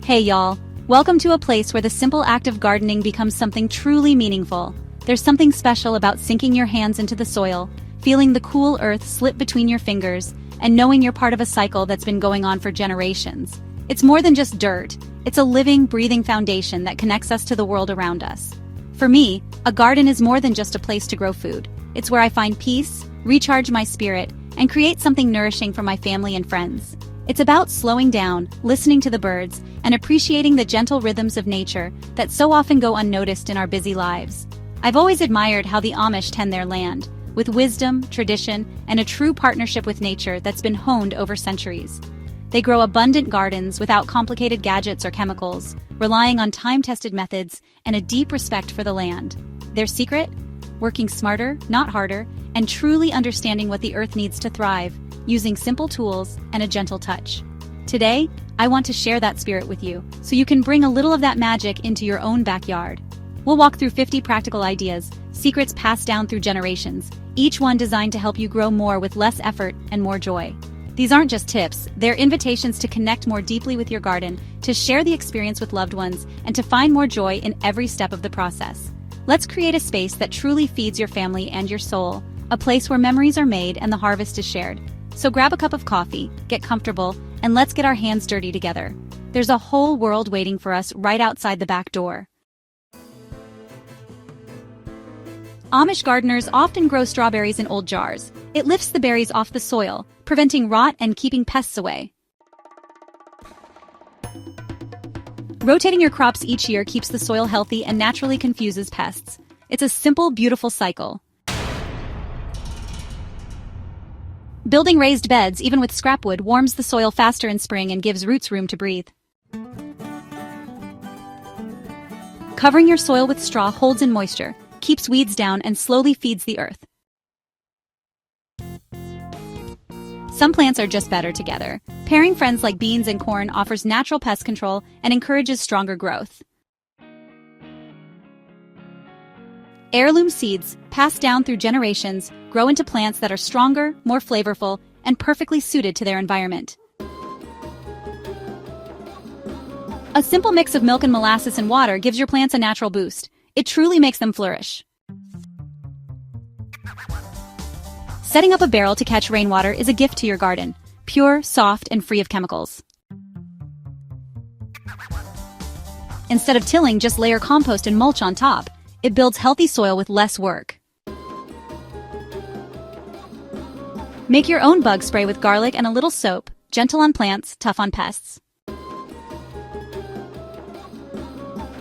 Hey y'all, welcome to a place where the simple act of gardening becomes something truly meaningful. There's something special about sinking your hands into the soil, feeling the cool earth slip between your fingers, and knowing you're part of a cycle that's been going on for generations. It's more than just dirt, it's a living, breathing foundation that connects us to the world around us. For me, a garden is more than just a place to grow food. It's where I find peace, recharge my spirit, and create something nourishing for my family and friends. It's about slowing down, listening to the birds, and appreciating the gentle rhythms of nature that so often go unnoticed in our busy lives. I've always admired how the Amish tend their land, with wisdom, tradition, and a true partnership with nature that's been honed over centuries. They grow abundant gardens without complicated gadgets or chemicals, relying on time-tested methods and a deep respect for the land. Their secret? Working smarter, not harder, and truly understanding what the earth needs to thrive, using simple tools and a gentle touch. Today, I want to share that spirit with you, so you can bring a little of that magic into your own backyard. We'll walk through 50 practical ideas, secrets passed down through generations, each one designed to help you grow more with less effort and more joy. These aren't just tips, they're invitations to connect more deeply with your garden, to share the experience with loved ones, and to find more joy in every step of the process. Let's create a space that truly feeds your family and your soul, a place where memories are made and the harvest is shared. So grab a cup of coffee, get comfortable, and let's get our hands dirty together. There's a whole world waiting for us right outside the back door. Amish gardeners often grow strawberries in old jars. It lifts the berries off the soil, preventing rot and keeping pests away. Rotating your crops each year keeps the soil healthy and naturally confuses pests. It's a simple, beautiful cycle. Building raised beds, even with scrap wood, warms the soil faster in spring and gives roots room to breathe. Covering your soil with straw holds in moisture, keeps weeds down, and slowly feeds the earth. Some plants are just better together. Pairing friends like beans and corn offers natural pest control and encourages stronger growth. Heirloom seeds, passed down through generations, grow into plants that are stronger, more flavorful, and perfectly suited to their environment. A simple mix of milk and molasses and water gives your plants a natural boost. It truly makes them flourish. Setting up a barrel to catch rainwater is a gift to your garden, pure, soft, and free of chemicals. Instead of tilling, just layer compost and mulch on top. It builds healthy soil with less work. Make your own bug spray with garlic and a little soap, gentle on plants, tough on pests.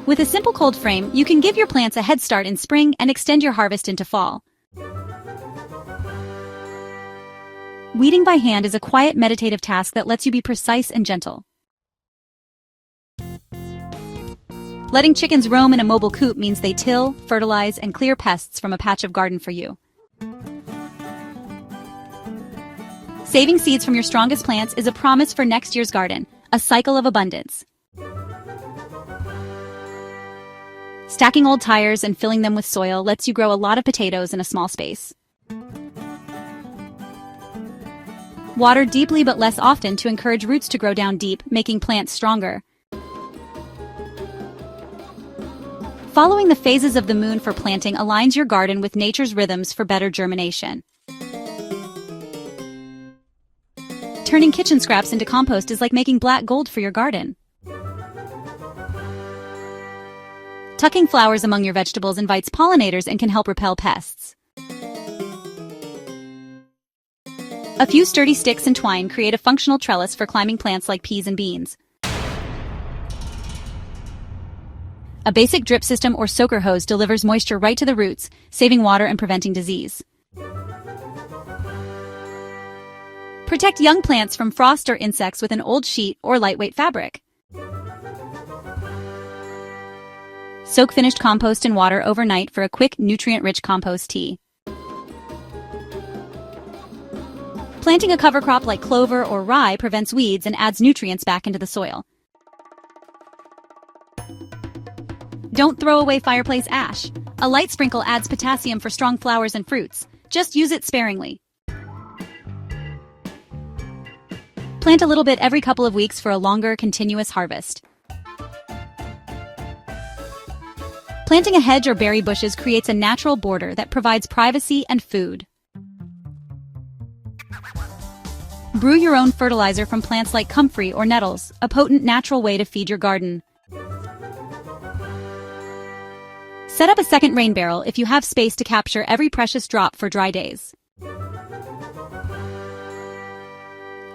With a simple cold frame, you can give your plants a head start in spring and extend your harvest into fall. Weeding by hand is a quiet, meditative task that lets you be precise and gentle. Letting chickens roam in a mobile coop means they till, fertilize, and clear pests from a patch of garden for you. Saving seeds from your strongest plants is a promise for next year's garden, a cycle of abundance. Stacking old tires and filling them with soil lets you grow a lot of potatoes in a small space. Water deeply but less often to encourage roots to grow down deep, making plants stronger. Following the phases of the moon for planting aligns your garden with nature's rhythms for better germination. Turning kitchen scraps into compost is like making black gold for your garden. Tucking flowers among your vegetables invites pollinators and can help repel pests. A few sturdy sticks and twine create a functional trellis for climbing plants like peas and beans. A basic drip system or soaker hose delivers moisture right to the roots, saving water and preventing disease. Protect young plants from frost or insects with an old sheet or lightweight fabric. Soak finished compost in water overnight for a quick, nutrient-rich compost tea. Planting a cover crop like clover or rye prevents weeds and adds nutrients back into the soil. Don't throw away fireplace ash. A light sprinkle adds potassium for strong flowers and fruits. Just use it sparingly. Plant a little bit every couple of weeks for a longer, continuous harvest. Planting a hedge or berry bushes creates a natural border that provides privacy and food. Brew your own fertilizer from plants like comfrey or nettles, a potent natural way to feed your garden. Set up a second rain barrel if you have space to capture every precious drop for dry days.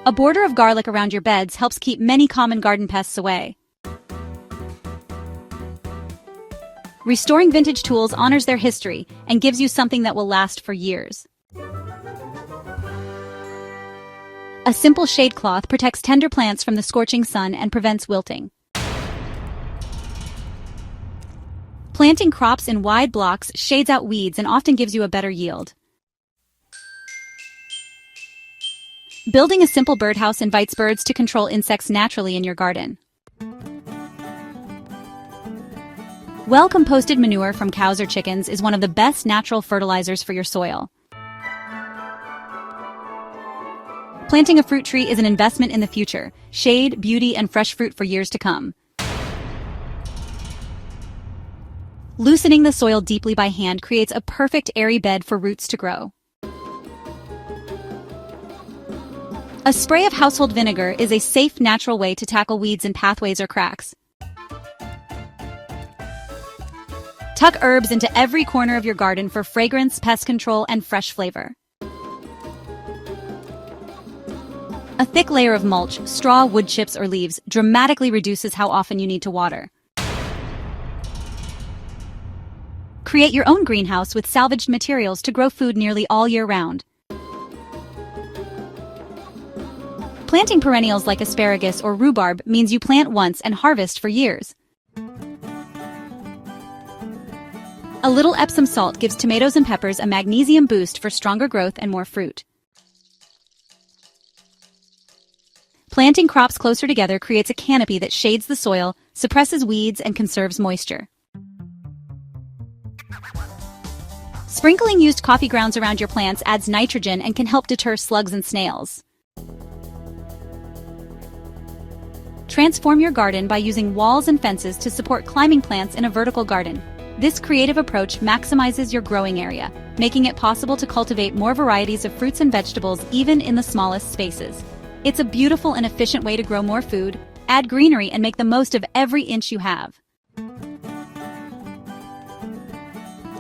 A border of garlic around your beds helps keep many common garden pests away. Restoring vintage tools honors their history and gives you something that will last for years. A simple shade cloth protects tender plants from the scorching sun and prevents wilting. Planting crops in wide blocks shades out weeds and often gives you a better yield. Building a simple birdhouse invites birds to control insects naturally in your garden. Well-composted manure from cows or chickens is one of the best natural fertilizers for your soil. Planting a fruit tree is an investment in the future, shade, beauty, and fresh fruit for years to come. Loosening the soil deeply by hand creates a perfect airy bed for roots to grow. A spray of household vinegar is a safe, natural way to tackle weeds in pathways or cracks. Tuck herbs into every corner of your garden for fragrance, pest control, and fresh flavor. A thick layer of mulch, straw, wood chips, or leaves dramatically reduces how often you need to water. Create your own greenhouse with salvaged materials to grow food nearly all year round. Planting perennials like asparagus or rhubarb means you plant once and harvest for years. A little Epsom salt gives tomatoes and peppers a magnesium boost for stronger growth and more fruit. Planting crops closer together creates a canopy that shades the soil, suppresses weeds, and conserves moisture. Sprinkling used coffee grounds around your plants adds nitrogen and can help deter slugs and snails. Transform your garden by using walls and fences to support climbing plants in a vertical garden. This creative approach maximizes your growing area, making it possible to cultivate more varieties of fruits and vegetables even in the smallest spaces. It's a beautiful and efficient way to grow more food, add greenery, and make the most of every inch you have.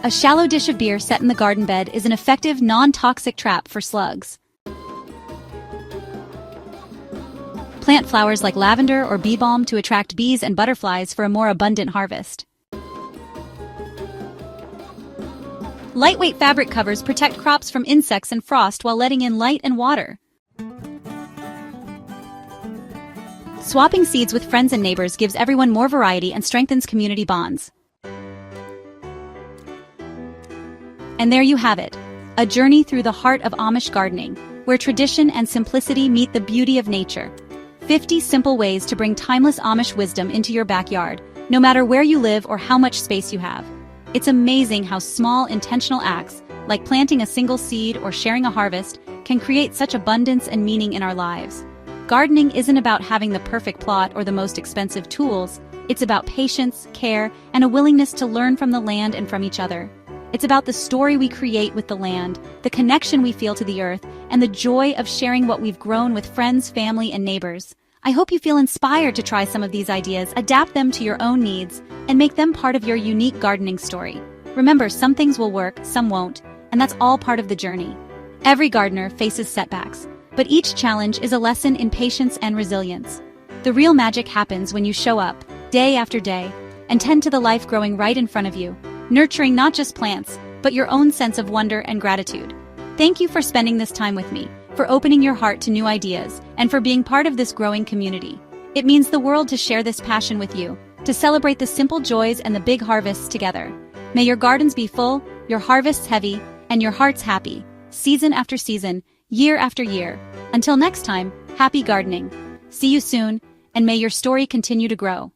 A shallow dish of beer set in the garden bed is an effective, non-toxic trap for slugs. Plant flowers like lavender or bee balm to attract bees and butterflies for a more abundant harvest. Lightweight fabric covers protect crops from insects and frost while letting in light and water. Swapping seeds with friends and neighbors gives everyone more variety and strengthens community bonds. And there you have it, a journey through the heart of Amish gardening, where tradition and simplicity meet the beauty of nature. 50 simple ways to bring timeless Amish wisdom into your backyard, no matter where you live or how much space you have. It's amazing how small, intentional acts, like planting a single seed or sharing a harvest, can create such abundance and meaning in our lives. Gardening isn't about having the perfect plot or the most expensive tools. It's about patience, care, and a willingness to learn from the land and from each other. It's about the story we create with the land, the connection we feel to the earth, and the joy of sharing what we've grown with friends, family, and neighbors. I hope you feel inspired to try some of these ideas, adapt them to your own needs, and make them part of your unique gardening story. Remember, some things will work, some won't, and that's all part of the journey. Every gardener faces setbacks, but each challenge is a lesson in patience and resilience. The real magic happens when you show up, day after day, and tend to the life growing right in front of you, nurturing not just plants, but your own sense of wonder and gratitude. Thank you for spending this time with me, for opening your heart to new ideas, and for being part of this growing community. It means the world to share this passion with you, to celebrate the simple joys and the big harvests together. May your gardens be full, your harvests heavy, and your hearts happy, season after season, year after year. Until next time, happy gardening. See you soon, and may your story continue to grow.